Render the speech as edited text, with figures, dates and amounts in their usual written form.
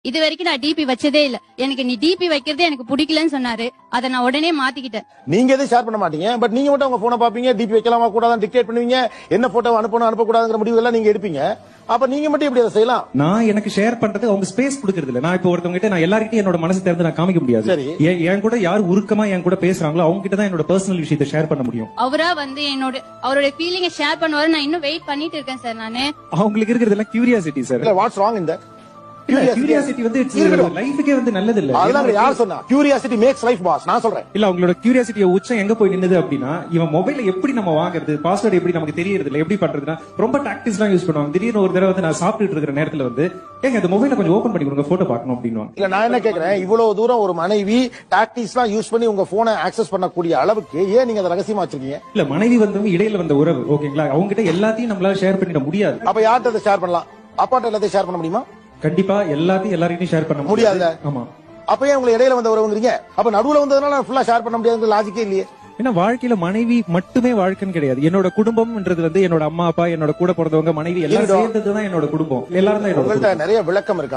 இது வரைக்கும் நான் டிபி வச்சதே இல்ல. எனக்கு நீ டிபி வைக்கிறதே எனக்கு பிடிக்கலன்னு சொன்னாரு. அதை நான் உடனே மாத்திக்கிட்டேன். நீங்க எதுவும் ஷேர் பண்ண மாட்டீங்க, பட் நீங்க மட்டும் உங்க போனை பாப்பீங்க, டிபி வைக்கலாமா கூடாதான் டிக்டேட் பண்ணுவீங்க, என்ன போட்டோ அனுப்பணும் அனுப்பக்கூடாதுங்கிற முடிவு எல்லாம் நீங்க எடுப்பீங்க. அப்ப நீங்க மட்டும் எப்படி அதை செய்யலாம்? நான் எனக்கு ஷேர் பண்றது அவங்க ஸ்பேஸ் கொடுக்கறது இல்ல. நான் இப்ப ஒருத்தவங்க கிட்ட நான் எல்லார்கிட்டயும் என்னோட மனசு திறந்து நான் காமிக்க முடியாது. சரி. என் கூட யார் உருக்கமா என் கூட பேசுறாங்களோ அவங்க கிட்ட தான் என்னோட பர்சனல் விஷயத்தை ஷேர் பண்ண முடியும். அவரா வந்து அவரோட ஃபீலிங்கை ஷேர் பண்ணுவாரு. நான் இன்னும் வெயிட் பண்ணிட்டு இருக்கேன் சார். நானு அவங்களுக்கு இருக்கிறது எல்லாம் கியூரியாசிட்டி சார். இல்ல, வாட்ஸ் ராங் இந்த கியூரியாசிட்டி வந்து லைஃபுக்கே வந்து நல்லது இல்ல. அதெல்லாம் யார் சொன்னா? Curiosity makes life boss. நான் சொல்றேன். இல்ல, அவங்களோட கியூரியாசிட்டிய உச்சம் எங்க போய் நின்னுது அப்படின்னா, இவன் மொபைல எப்படி நம்ம வாங்குறது, பாஸ்வேர்டு எப்படி நமக்கு தெரியறது இல்ல, எப்படி பண்றதுன்னா ரொம்ப டாக்டிக்ஸ் எல்லாம் யூஸ் பண்ணுவாங்க. திடீர்னு ஒரு தடவை வந்து நான் சாப்பிட்டுட்டு இருக்கிற நேரத்துல வந்து ஏங்க இந்த மொபைல கொஞ்சம் ஓபன் பண்ணி கொடுங்க, போட்டோ பார்க்கணும் அப்படின்னுவாங்க. இல்ல, நான் என்ன கேக்குறேன், இவ்வளவு தூரம் ஒரு மனைவி டாக்டிக்ஸ் எல்லாம் யூஸ் பண்ணி உங்க போனை ஆக்சஸ் பண்ணக்கூடிய அளவுக்கு ஏன் நீங்க அதை ரகசியமா வச்சிருக்கீங்க? இல்ல, மனைவி வந்து இடையில வந்த உறவு, ஓகேங்களா, அவங்க கிட்ட எல்லாத்தையும் நம்மளால ஷேர் பண்ணிட முடியாது. அப்ப யார்கிட்ட அதை ஷேர் பண்ணலாம்? அப்பாட்ட எல்லாத்தையும் ஷேர் பண்ண முடியுமா? கண்டிப்பா எல்லாத்தையும் எல்லாரையும் ஷேர் பண்ண முடியாது. ஆமா. அப்ப ஏன் உங்களுக்கு இடையில வந்த உறவுங்கிறீங்க? அப்ப நடுவுல வந்ததுனால ஃபுல்லா ஷேர் பண்ண முடியாது, லாஜிக்கே இல்லையே. ஏன்னா வாழ்க்கையில மனைவி மட்டுமே வாழ்க்கைன்னு கிடையாது. என்னோட குடும்பம்ன்றது வந்து என்னோட அம்மா அப்பா, என்னோட கூட பிறந்தவங்க, மனைவி எல்லாம் சேர்ந்ததுதான் என்னோட குடும்பம். எல்லாரும் தான் என்னோட உங்கள்ட்ட நிறைய விளக்கம் இருக்கா?